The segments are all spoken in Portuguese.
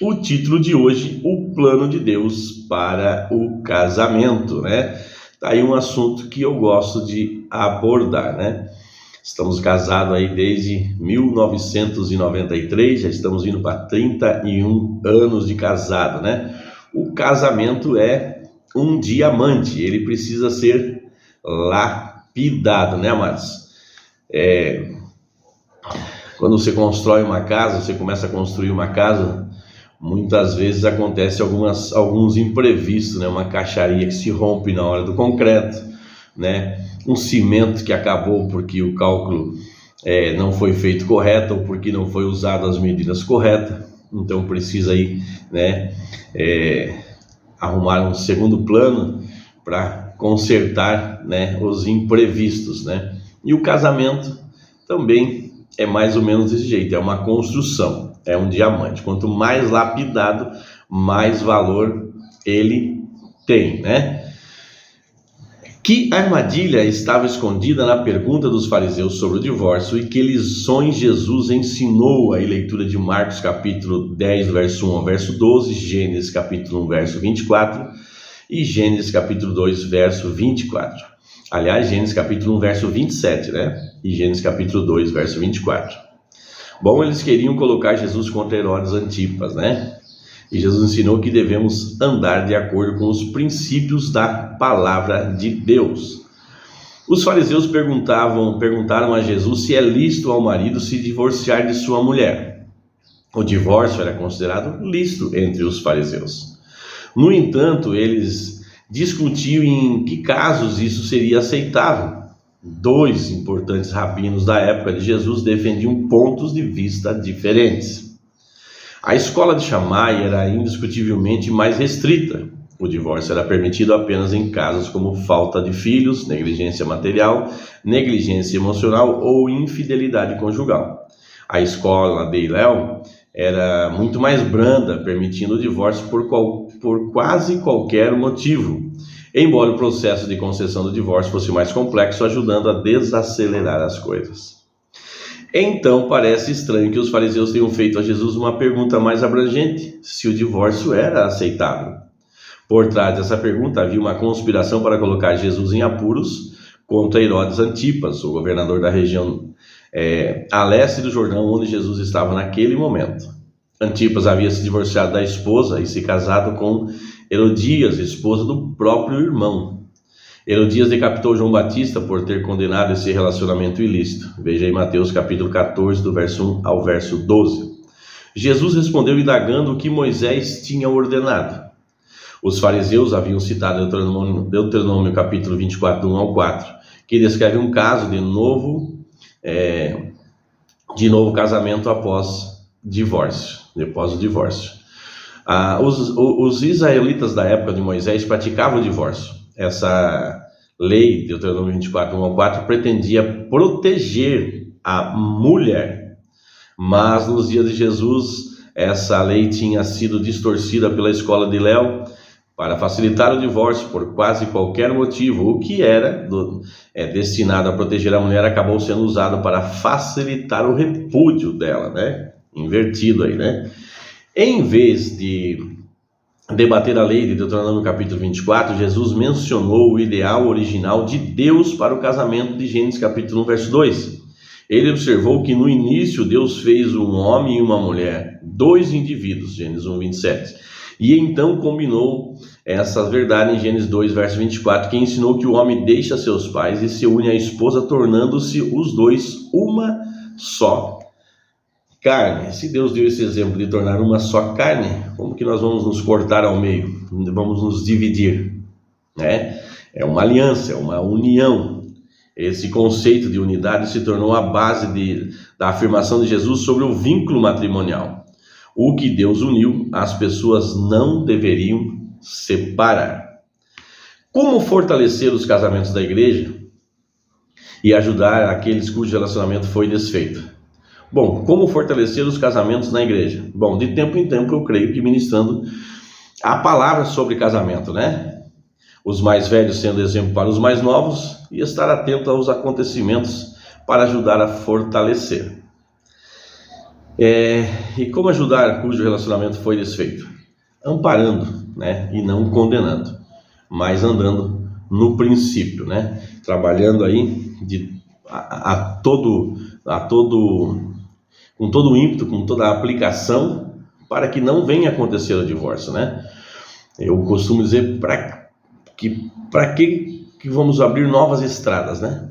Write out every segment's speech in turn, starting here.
o título de hoje, o plano de Deus para o casamento, né? Tá aí um assunto que eu gosto de abordar, né? Estamos casados aí desde 1993, já estamos indo para 31 anos de casado, né? O casamento é um diamante, ele precisa ser lapidado, né, amados? Quando você constrói uma casa, você começa a construir uma casa, muitas vezes acontece alguns imprevistos, né? Uma caixaria que se rompe na hora do concreto, né? Um cimento que acabou porque o cálculo não foi feito correto ou porque não foi usado as medidas corretas. Então precisa aí, né, arrumar um segundo plano para consertar, né, os imprevistos, né? E o casamento também é mais ou menos desse jeito, é uma construção, é um diamante. Quanto mais lapidado, mais valor ele tem, né? Que armadilha estava escondida na pergunta dos fariseus sobre o divórcio e que lições Jesus ensinou? Aí leitura de Marcos capítulo 10, verso 1 ao verso 12, Gênesis capítulo 1, verso 24 e Gênesis capítulo 2, verso 24. Aliás, Gênesis capítulo 1, verso 27, né? E Gênesis capítulo 2, verso 24. Bom, eles queriam colocar Jesus contra Herodes Antipas, né? E Jesus ensinou que devemos andar de acordo com os princípios da palavra de Deus. Os fariseus perguntaram a Jesus se é lícito ao marido se divorciar de sua mulher. O divórcio era considerado lícito entre os fariseus. No entanto, eles discutiam em que casos isso seria aceitável. Dois importantes rabinos da época de Jesus defendiam pontos de vista diferentes. A escola de Shammai era indiscutivelmente mais restrita. O divórcio era permitido apenas em casos como falta de filhos, negligência material, negligência emocional ou infidelidade conjugal. A escola de Hillel era muito mais branda, permitindo o divórcio por quase qualquer motivo, embora o processo de concessão do divórcio fosse mais complexo, ajudando a desacelerar as coisas. Então parece estranho que os fariseus tenham feito a Jesus uma pergunta mais abrangente, se o divórcio era aceitável. Por trás dessa pergunta havia uma conspiração para colocar Jesus em apuros contra Herodes Antipas, o governador da região a leste do Jordão, onde Jesus estava naquele momento. Antipas havia se divorciado da esposa e se casado com Herodias, esposa do próprio irmão. Herodias decapitou João Batista por ter condenado esse relacionamento ilícito. Veja aí Mateus capítulo 14, do verso 1 ao verso 12. Jesus respondeu indagando o que Moisés tinha ordenado. Os fariseus haviam citado Deuteronômio capítulo 24, do 1 ao 4, que descreve um caso de novo casamento após o divórcio. Os israelitas da época de Moisés praticavam o divórcio. Essa lei, Deuteronômio 24, 1 ao 4, pretendia proteger a mulher. Mas nos dias de Jesus, essa lei tinha sido distorcida pela escola de Hillel para facilitar o divórcio por quase qualquer motivo. O que era destinado a proteger a mulher acabou sendo usado para facilitar o repúdio dela, né? Invertido aí, né? Em vez de debater a lei de Deuteronômio capítulo 24, Jesus mencionou o ideal original de Deus para o casamento de Gênesis capítulo 1, verso 2. Ele observou que no início Deus fez um homem e uma mulher, dois indivíduos, Gênesis 1, 27. E então combinou essas verdades em Gênesis 2, verso 24, que ensinou que o homem deixa seus pais e se une à esposa, tornando-se os dois uma só carne. Se Deus deu esse exemplo de tornar uma só carne, como que nós vamos nos cortar ao meio? Vamos nos dividir, né? É uma aliança, é uma união. Esse conceito de unidade se tornou a base da afirmação de Jesus sobre o vínculo matrimonial. O que Deus uniu, as pessoas não deveriam separar. Como fortalecer os casamentos da igreja e ajudar aqueles cujo relacionamento foi desfeito? Bom, como fortalecer os casamentos na igreja? Bom, de tempo em tempo eu creio que ministrando a palavra sobre casamento, né? Os mais velhos sendo exemplo para os mais novos e estar atento aos acontecimentos para ajudar a fortalecer. E como ajudar cujo relacionamento foi desfeito? Amparando, né? E não condenando, mas andando no princípio, né? Trabalhando aí com todo o ímpeto, com toda a aplicação, para que não venha acontecer o divórcio, né? Eu costumo dizer para que vamos abrir novas estradas, né?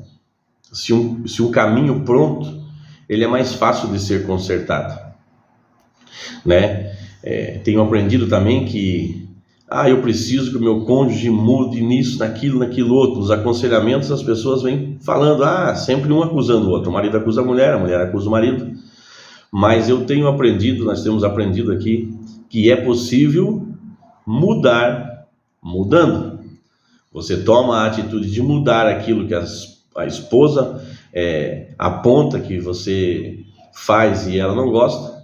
Se um caminho pronto, ele é mais fácil de ser consertado, né? Tenho aprendido também que eu preciso que o meu cônjuge mude nisso, naquilo outro. Nos aconselhamentos as pessoas vêm falando, sempre um acusando o outro, o marido acusa a mulher acusa o marido. Mas eu tenho aprendido, nós temos aprendido aqui, que é possível mudar mudando. Você toma a atitude de mudar aquilo que a esposa aponta que você faz e ela não gosta.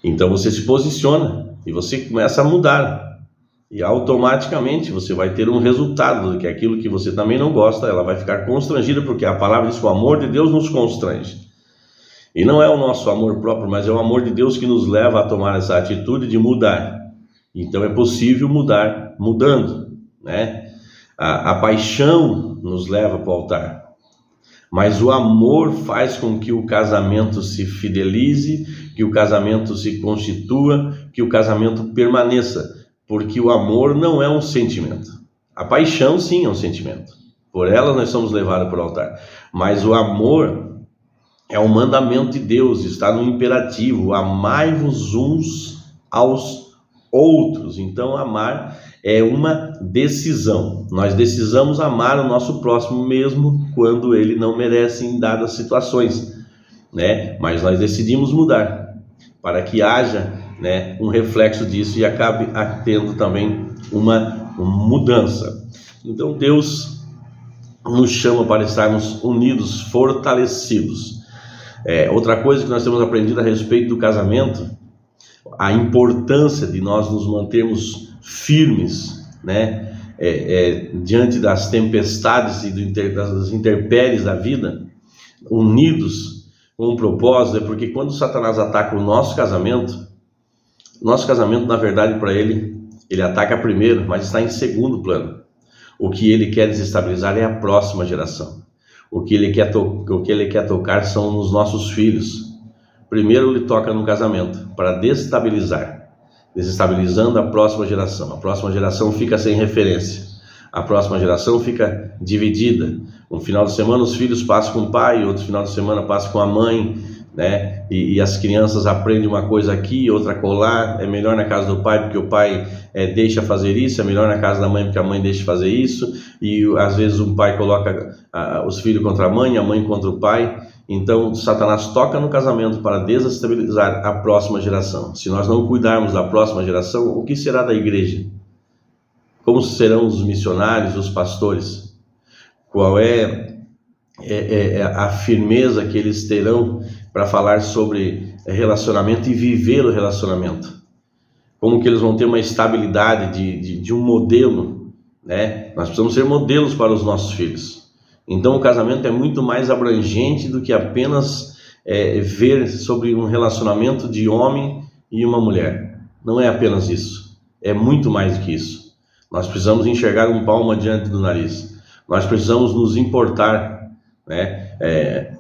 Então você se posiciona e você começa a mudar. E automaticamente você vai ter um resultado, que aquilo que você também não gosta, ela vai ficar constrangida, porque a palavra diz que o amor de Deus nos constrange. E não é o nosso amor próprio, mas é o amor de Deus que nos leva a tomar essa atitude de mudar. Então é possível mudar mudando, né? A paixão nos leva para o altar, mas o amor faz com que o casamento se fidelize, que o casamento se constitua, que o casamento permaneça, porque o amor não é um sentimento. A paixão sim é um sentimento, por ela nós somos levados para o altar, mas o amor é um mandamento de Deus, está no imperativo: amai-vos uns aos outros. Então amar é uma decisão. Nós decisamos amar o nosso próximo mesmo quando ele não merece em dadas situações, né? Mas nós decidimos mudar para que haja, né, um reflexo disso e acabe tendo também uma mudança. Então Deus nos chama para estarmos unidos, fortalecidos. Outra coisa que nós temos aprendido a respeito do casamento, a importância de nós nos mantermos firmes, né? Diante das tempestades e das intempéries da vida, unidos com um propósito. Porque quando Satanás ataca o nosso casamento, na verdade, para ele ataca primeiro, mas está em segundo plano. O que ele quer desestabilizar é a próxima geração. O que ele quer tocar são os nossos filhos. Primeiro ele toca no casamento para desestabilizando a próxima geração. A próxima geração fica sem referência. A próxima geração fica dividida. Um final de semana os filhos passam com o pai, outro final de semana passam com a mãe, né? E as crianças aprendem uma coisa aqui, outra colar. É melhor na casa do pai porque o pai deixa fazer isso, é melhor na casa da mãe porque a mãe deixa fazer isso. E às vezes um pai coloca os filhos contra a mãe contra o pai. Então Satanás toca no casamento para desestabilizar a próxima geração. Se nós não cuidarmos da próxima geração, o que será da igreja? Como serão os missionários, os pastores? Qual é a firmeza que eles terão para falar sobre relacionamento e viver o relacionamento? Como que eles vão ter uma estabilidade de um modelo, né? Nós precisamos ser modelos para os nossos filhos. Então o casamento é muito mais abrangente do que apenas ver sobre um relacionamento de homem e uma mulher. Não é apenas isso, é muito mais do que isso. Nós precisamos enxergar um palmo diante do nariz. Nós precisamos nos importar, né?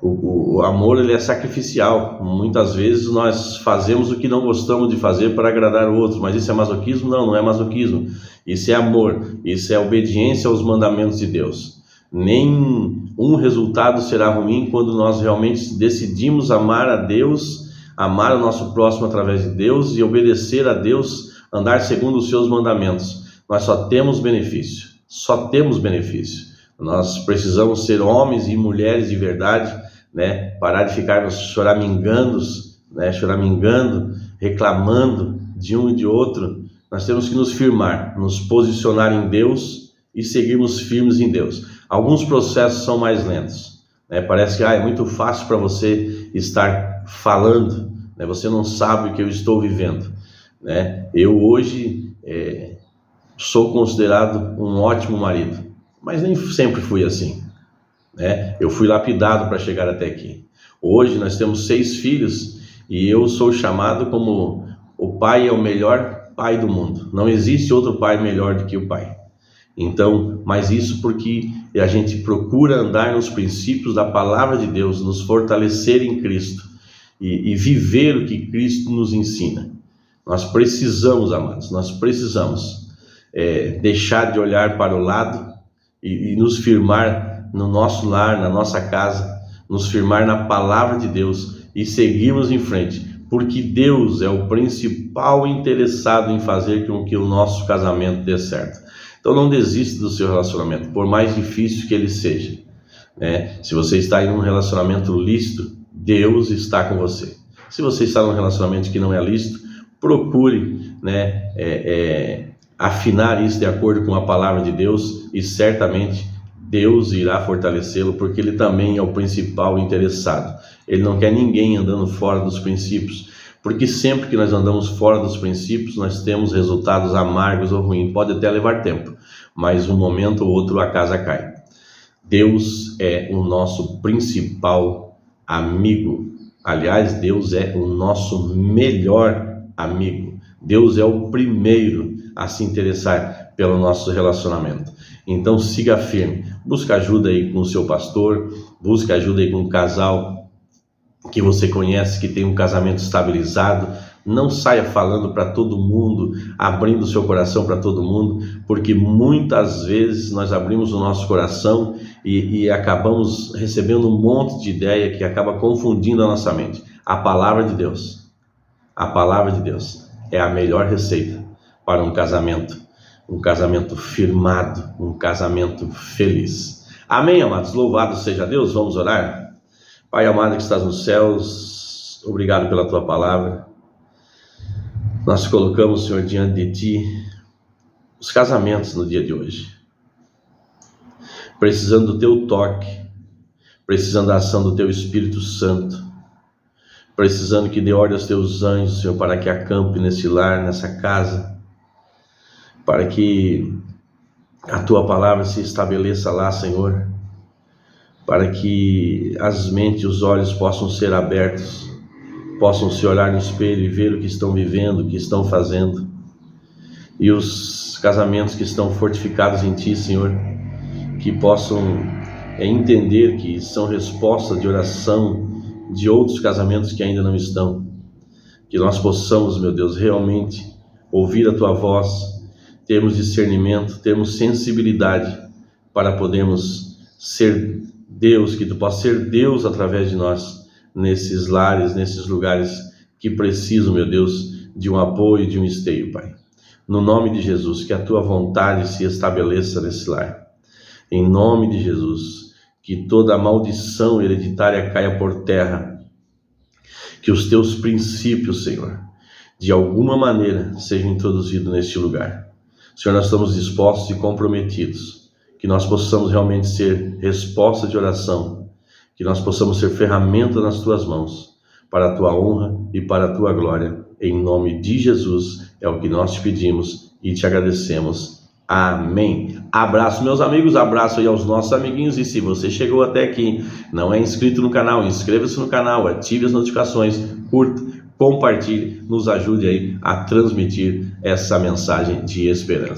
O amor ele é sacrificial. Muitas vezes nós fazemos o que não gostamos de fazer para agradar o outro, mas isso é masoquismo? Não é masoquismo. Isso é amor, isso é obediência aos mandamentos de Deus. Nenhum resultado será ruim quando nós realmente decidimos amar a Deus, amar o nosso próximo através de Deus e obedecer a Deus, andar segundo os seus mandamentos. Nós só temos benefício. Nós precisamos ser homens e mulheres de verdade, né? Parar de ficarmos choramingando, reclamando de um e de outro. Nós temos que nos firmar, nos posicionar em Deus e seguirmos firmes em Deus. Alguns processos são mais lentos, né? Parece que é muito fácil para você estar falando, né? Você não sabe o que eu estou vivendo, né? Eu hoje sou considerado um ótimo marido, mas nem sempre fui assim, né? Eu fui lapidado para chegar até aqui. Hoje nós temos 6 filhos E eu sou chamado como o pai é o melhor pai do mundo. Não existe outro pai melhor do que o pai. Então, mas isso porque a gente procura andar nos princípios da palavra de Deus, nos fortalecer em Cristo e viver o que Cristo nos ensina. Nós precisamos, amados, nós precisamos deixar de olhar para o lado e nos firmar no nosso lar, na nossa casa, nos firmar na palavra de Deus e seguirmos em frente, porque Deus é o principal interessado em fazer com que o nosso casamento dê certo. Então não desista do seu relacionamento, por mais difícil que ele seja, né? Se você está em um relacionamento lícito, Deus está com você. Se você está num relacionamento que não é lícito, procure, né, afinar isso de acordo com a palavra de Deus, e certamente Deus irá fortalecê-lo, porque ele também é o principal interessado. Ele não quer ninguém andando fora dos princípios, porque sempre que nós andamos fora dos princípios, nós temos resultados amargos ou ruins. Pode até levar tempo, mas um momento ou outro a casa cai. Deus é o nosso principal amigo. Aliás, Deus é o nosso melhor amigo. Deus é o primeiro a se interessar pelo nosso relacionamento. Então siga firme, busca ajuda aí com o seu pastor, busca ajuda aí com um casal que você conhece, que tem um casamento estabilizado. Não saia falando para todo mundo, abrindo seu coração para todo mundo, porque muitas vezes nós abrimos o nosso coração e acabamos recebendo um monte de ideia que acaba confundindo a nossa mente. A palavra de Deus é a melhor receita para um casamento firmado, um casamento feliz. Amém, amados? Louvado seja Deus. Vamos orar? Pai amado que estás nos céus, obrigado pela tua palavra. Nós colocamos, Senhor, diante de ti os casamentos no dia de hoje, precisando do teu toque, precisando da ação do teu Espírito Santo, precisando que dê ordem aos teus anjos, Senhor, para que acampe nesse lar, nessa casa, para que a tua palavra se estabeleça lá, Senhor, para que as mentes e os olhos possam ser abertos, possam se olhar no espelho e ver o que estão vivendo, o que estão fazendo. E os casamentos que estão fortificados em Ti, Senhor, que possam entender que são respostas de oração de outros casamentos que ainda não estão. Que nós possamos, meu Deus, realmente ouvir a Tua voz, termos discernimento, termos sensibilidade para podermos ser Deus, que Tu possa ser Deus através de nós, nesses lares, nesses lugares que precisam, meu Deus, de um apoio, de um esteio, Pai. No nome de Jesus, que a Tua vontade se estabeleça nesse lar. Em nome de Jesus, que toda maldição hereditária caia por terra. Que os Teus princípios, Senhor, de alguma maneira sejam introduzidos neste lugar. Senhor, nós estamos dispostos e comprometidos, que nós possamos realmente ser resposta de oração, que nós possamos ser ferramenta nas Tuas mãos, para a Tua honra e para a Tua glória. Em nome de Jesus é o que nós te pedimos e te agradecemos. Amém. Abraço, meus amigos, abraço aí aos nossos amiguinhos, e se você chegou até aqui, não é inscrito no canal, inscreva-se no canal, ative as notificações, curta, compartilhe, nos ajude aí a transmitir essa mensagem de esperança.